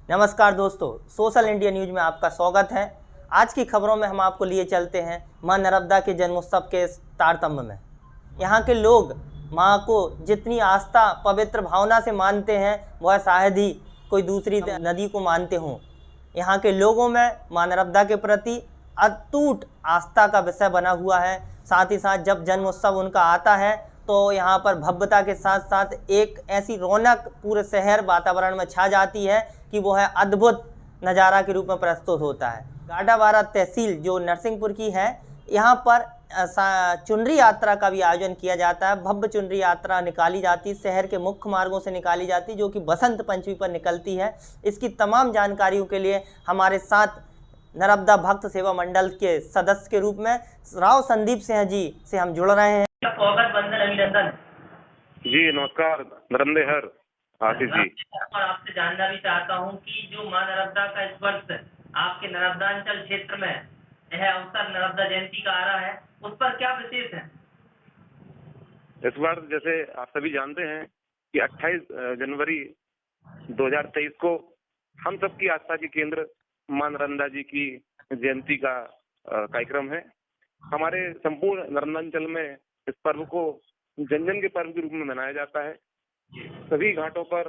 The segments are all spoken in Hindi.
नमस्कार दोस्तों, सोशल इंडिया न्यूज में आपका स्वागत है। आज की खबरों में हम आपको लिए चलते हैं मां नर्मदा के जन्मोत्सव के तारतम्य में। यहाँ के लोग मां को जितनी आस्था पवित्र भावना से मानते हैं वह शायद ही कोई दूसरी नदी को मानते हों। यहाँ के लोगों में मां नर्मदा के प्रति अटूट आस्था का विषय बना हुआ है। साथ ही साथ जब जन्मोत्सव उनका आता है तो यहाँ पर भव्यता के साथ साथ एक ऐसी रौनक पूरे शहर वातावरण में छा जाती है कि वो है अद्भुत नज़ारा के रूप में प्रस्तुत होता है। गाडावारा तहसील जो नरसिंहपुर की है, यहाँ पर चुनरी यात्रा का भी आयोजन किया जाता है। भव्य चुनरी यात्रा निकाली जाती है, शहर के मुख्य मार्गों से निकाली जाती है, जो कि बसंत पंचमी पर निकलती है। इसकी तमाम जानकारियों के लिए हमारे साथ नर्मदा भक्त सेवा मंडल के सदस्य के रूप में राव संदीप सिंह जी से हम जुड़ रहे हैं। स्वागत, वंदन, अभिनंदन जी। नमस्कार नरमदेहर आशीष जी। और आपसे जानना भी चाहता हूं कि जो मां नर्मदा का इस वर्ष आपके नर्मदांचल क्षेत्र में यह अवसर नर्मदा जयंती का आ रहा है, उस पर क्या विशेष है? इस बार जैसे आप सभी जानते हैं कि 28 जनवरी 2023 को हम सबकी आस्था के केंद्र मां नर्मदा जी की जयंती का कार्यक्रम है। हमारे संपूर्ण नर्मदांचल में इस पर्व को जन जन के पर्व के रूप में मनाया जाता है। सभी घाटों पर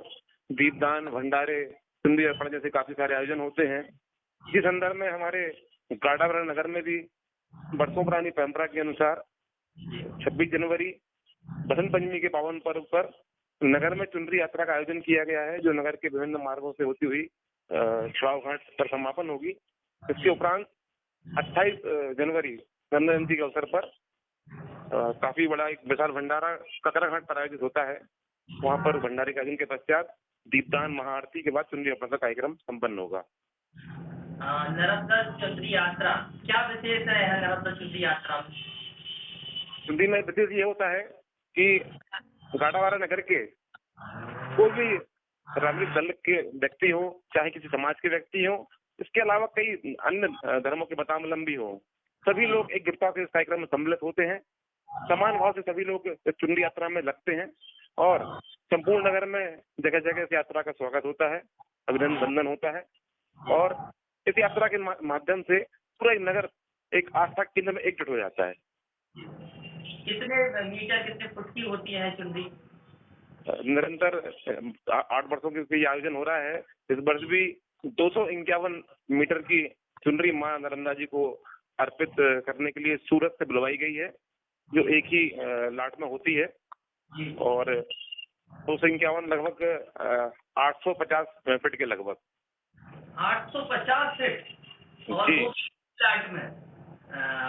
दीपदान, भंडारे, चुनरी अर्पण जैसे काफी सारे आयोजन होते हैं। इस संदर्भ में हमारे गाडावारा नगर में भी बरसों पुरानी परंपरा के अनुसार 26 जनवरी बसंत पंचमी के पावन पर्व पर नगर में चुनरी यात्रा का आयोजन किया गया है, जो नगर के विभिन्न मार्गों से होती हुई छाव घाट पर समापन होगी। इसके उपरांत 28 जनवरी नर्मदा जयंती के अवसर पर काफी बड़ा एक विशाल भंडारा ककरा घाट पर आयोजित होता है। वहां पर भंडारे के आयोजन के पश्चात दीपदान, महाआरती के बाद चुनरी अर्पण का कार्यक्रम संपन्न होगा। नर्मदा चुनरी यात्रा क्या विशेष है? नर्मदा चुनरी यात्रा चुनरी में विशेष ये होता है कि गाडावारा नगर के कोई भी राजनीतिक दल के व्यक्ति हो, चाहे किसी समाज के व्यक्ति हो, इसके अलावा कई अन्य धर्मों के मतावलंबी हो, सभी लोग एक गिरफ्तार के इस कार्यक्रम में सम्मिलित होते हैं। समान भाव से सभी लोग इस चुनरी यात्रा में लगते हैं और संपूर्ण नगर में जगह जगह इस यात्रा का स्वागत होता है, अभिनंदन होता है और इस यात्रा के माध्यम से पूरा नगर एक आस्था के केंद्र में एकजुट हो जाता है। कितने मीटर, कितने फुट की होती है चुनरी? निरंतर 8 वर्षों के आयोजन हो रहा है। इस वर्ष भी 251 मीटर की चुनरी मां नर्मदा जी को अर्पित करने के लिए सूरत से बुलवाई गई है, जो एक ही लाट में होती है और 251 लगभग 850 फीट के लगभग। 850 फीट और जी। लाट में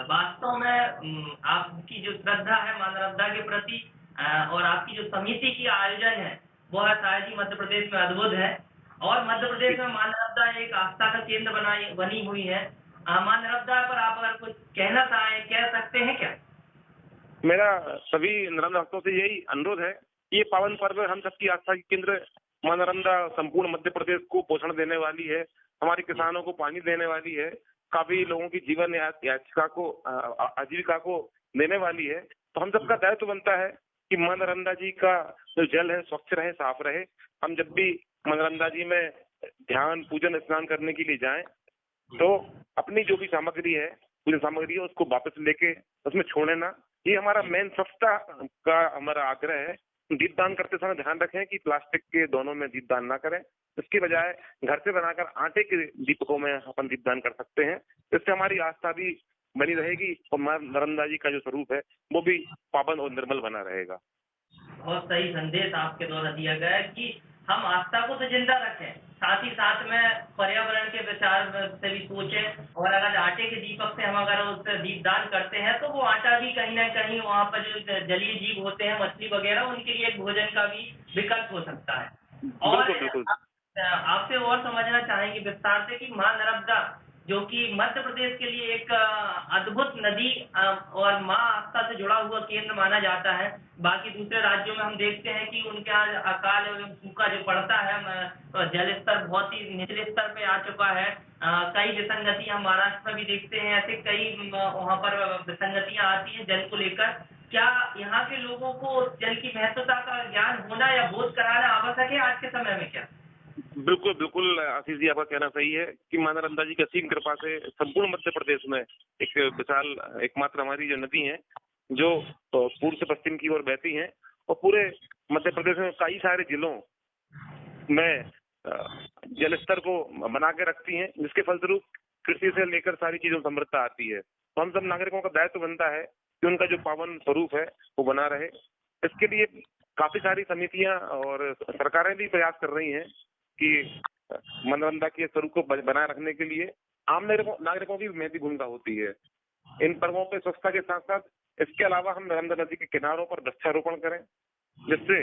वास्तव में आपकी जो श्रद्धा है मां नर्मदा के प्रति और आपकी जो समिति की आयोजन है वह शायद ही मध्य प्रदेश में अद्भुत है। और मध्य प्रदेश में मां नर्मदा एक आस्था का केंद्र बनी हुई है। मां नर्मदा पर आप अगर कुछ कहना चाहें, कह सकते हैं क्या? मेरा सभी नर्मदा भक्तों से यही अनुरोध है कि ये पावन पर्व हम सबकी आस्था के केंद्र मां नर्मदा संपूर्ण मध्य प्रदेश को पोषण देने वाली है, हमारे किसानों को पानी देने वाली है, काफी लोगों की जीवन याचिका को आजीविका को देने वाली है। तो हम सबका दायित्व बनता है कि मां नर्मदा जी का जो जल है स्वच्छ रहे, साफ रहे। हम जब भी मां नर्मदा जी में ध्यान, पूजन, स्नान करने के लिए जाएं तो अपनी जो भी सामग्री है, पूजन सामग्री है, उसको वापस लेके उसमें छोड़े ना। ये हमारा मेन स्वच्छता का हमारा आग्रह है। दीपदान करते समय ध्यान रखें कि प्लास्टिक के दोनों में दीपदान ना करें। इसके बजाय घर से बनाकर आटे के दीपकों में अपन दीपदान कर सकते हैं। इससे हमारी आस्था भी बनी रहेगी और मां नर्मदा जी का जो स्वरूप है वो भी पावन और निर्मल बना रहेगा। बहुत सही संदेश आपके द्वारा दिया गया है कि हम आस्था को तो जिंदा रखें, साथ ही साथ में पर्यावरण के विचार से भी सोचें। और अगर आटे के दीपक से हम अगर उससे दीपदान करते हैं तो वो आटा भी कहीं ना कहीं वहाँ पर जो जलीय जीव होते हैं, मछली वगैरह, उनके लिए एक भोजन का भी विकल्प हो सकता है। और बिल्कुल। आपसे और समझना चाहेंगे विस्तार से कि मां नर्मदा जो कि मध्य प्रदेश के लिए एक अद्भुत नदी और मां आस्था से जुड़ा हुआ केंद्र माना जाता है। बाकी दूसरे राज्यों में हम देखते हैं कि उनके यहाँ अकाल एवं सूखा जो पड़ता है, जल स्तर बहुत ही निचले स्तर पे आ चुका है। कई विसंगतियां हम महाराष्ट्र में भी देखते हैं, ऐसे कई वहाँ पर विसंगतियां आती हैं जल को लेकर। क्या यहाँ के लोगों को जल की महत्वता का ज्ञान होना या बोध कराना आवश्यक है आज के समय में क्या? बिल्कुल बिल्कुल आशीष जी, आपका कहना सही है कि मां नर्मदा जी की असीम कृपा से संपूर्ण मध्य प्रदेश में एक विशाल एकमात्र हमारी जो नदी है जो पूर्व से पश्चिम की ओर बहती है और पूरे मध्य प्रदेश में कई सारे जिलों में जल स्तर को बना के रखती हैं, जिसके फलस्वरूप कृषि से लेकर सारी चीजों में समृद्धता आती है। तो हम सब नागरिकों का दायित्व बनता है कि उनका जो पावन स्वरूप है वो बना रहे। इसके लिए काफी सारी समितियां और सरकारें भी प्रयास कर रही हैं कि मां नर्मदा के स्वरूप को बनाए रखने के लिए आम नागरिकों की महती भूमिका होती है। इन पर्वों पे स्वच्छता के साथ साथ इसके अलावा हम नर्मदा नदी के किनारों पर वृक्षारोपण करें, जिससे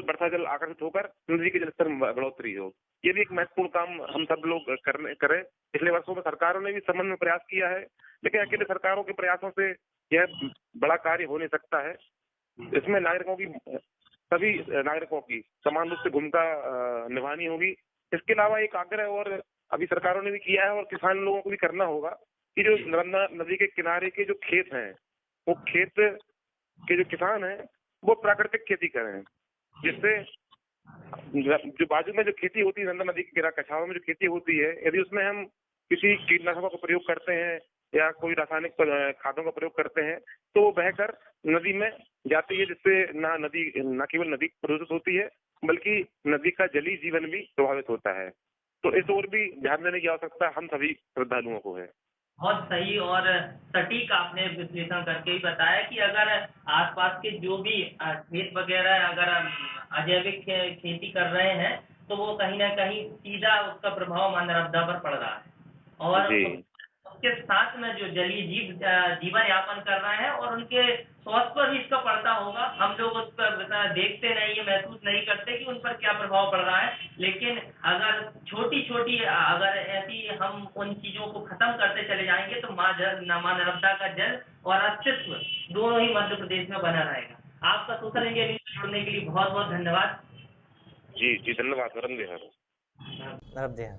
बढ़ता जल आकर्षित होकर नदी के जलस्तर में बढ़ोतरी हो। ये भी एक महत्वपूर्ण काम हम सब लोग करें। पिछले वर्षों में सरकारों ने भी इस संबंध में प्रयास किया है, लेकिन अकेले सरकारों के प्रयासों से यह बड़ा कार्य हो नहीं सकता है। इसमें सभी नागरिकों की समान रूप से भूमिका निभानी होगी। इसके अलावा एक आग्रह और अभी सरकारों ने भी किया है और किसान लोगों को भी करना होगा कि जो नर्मदा नदी के किनारे के जो खेत हैं, वो खेत के जो किसान हैं वो प्राकृतिक खेती करें, जिससे जो बाजू में जो खेती होती है, नर्मदा नदी के कछाव में जो खेती होती है, यदि उसमें हम किसी कीटनाशकों का प्रयोग करते हैं या कोई रासायनिक खादों का प्रयोग करते हैं तो वो बहकर नदी में जाती है, जिससे न केवल नदी प्रदूषित होती है बल्कि नदी का जलीय जीवन भी प्रभावित होता है। तो इस ओर भी ध्यान देने की आवश्यकता हम सभी श्रद्धालुओं को है। बहुत सही और सटीक आपने विश्लेषण करके ही बताया कि अगर आसपास के जो भी खेत वगैरह अगर अजैविक खेती कर रहे हैं तो वो कहीं ना कहीं सीधा उसका प्रभाव मां नर्मदा पर पड़ रहा है और उसके साथ में जो जलीय जीवन यापन कर रहे हैं और उनके स्वास्थ्य पर भी इसका पड़ता होगा। हम लोग उस पर देखते नहीं है, महसूस नहीं करते कि उन पर क्या प्रभाव पड़ रहा है, लेकिन अगर छोटी अगर ऐसी हम उन चीजों को खत्म करते चले जाएंगे तो मां नर्मदा का जल और अस्तित्व दोनों ही मध्य प्रदेश में बना रहेगा। आपका सोशल इंडिया न्यूज में जुड़ने के लिए बहुत बहुत धन्यवाद। जी धन्यवाद। नर्मदे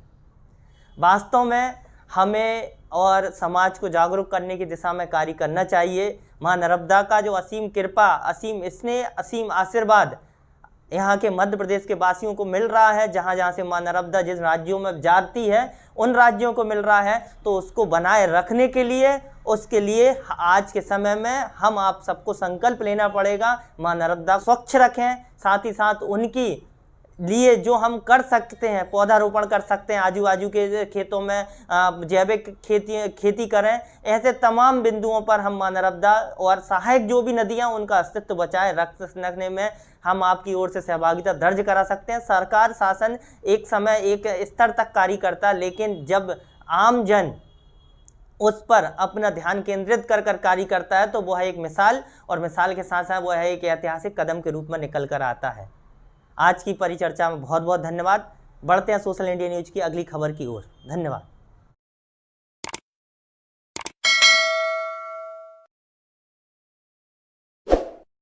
वास्तव में हमें और समाज को जागरूक करने की दिशा में कार्य करना चाहिए। मां नर्मदा का जो असीम कृपा, असीम स्नेह, असीम आशीर्वाद यहाँ के मध्य प्रदेश के वासियों को मिल रहा है। जहाँ जहाँ से मां नर्मदा जिस राज्यों में जाती है उन राज्यों को मिल रहा है, तो उसको बनाए रखने के लिए उसके लिए आज के समय में हम आप सबको संकल्प लेना पड़ेगा। मां नर्मदा स्वच्छ रखें, साथ ही साथ उनकी लिए जो हम कर सकते हैं, पौधारोपण कर सकते हैं, आजू बाजू के खेतों में जैविक खेती करें। ऐसे तमाम बिंदुओं पर हम मां नर्मदा और सहायक जो भी नदियां उनका अस्तित्व बचाए रखने में हम आपकी ओर से सहभागिता दर्ज करा सकते हैं। सरकार शासन एक समय एक स्तर तक कार्य करता, लेकिन जब आम जन उस पर अपना ध्यान केंद्रित कर कार्य करता है तो वह एक मिसाल, और मिसाल के साथ साथ वह एक ऐतिहासिक कदम के रूप में निकल कर आता है। आज की परिचर्चा में बहुत बहुत धन्यवाद। बढ़ते हैं सोशल इंडिया न्यूज की अगली खबर की ओर। धन्यवाद।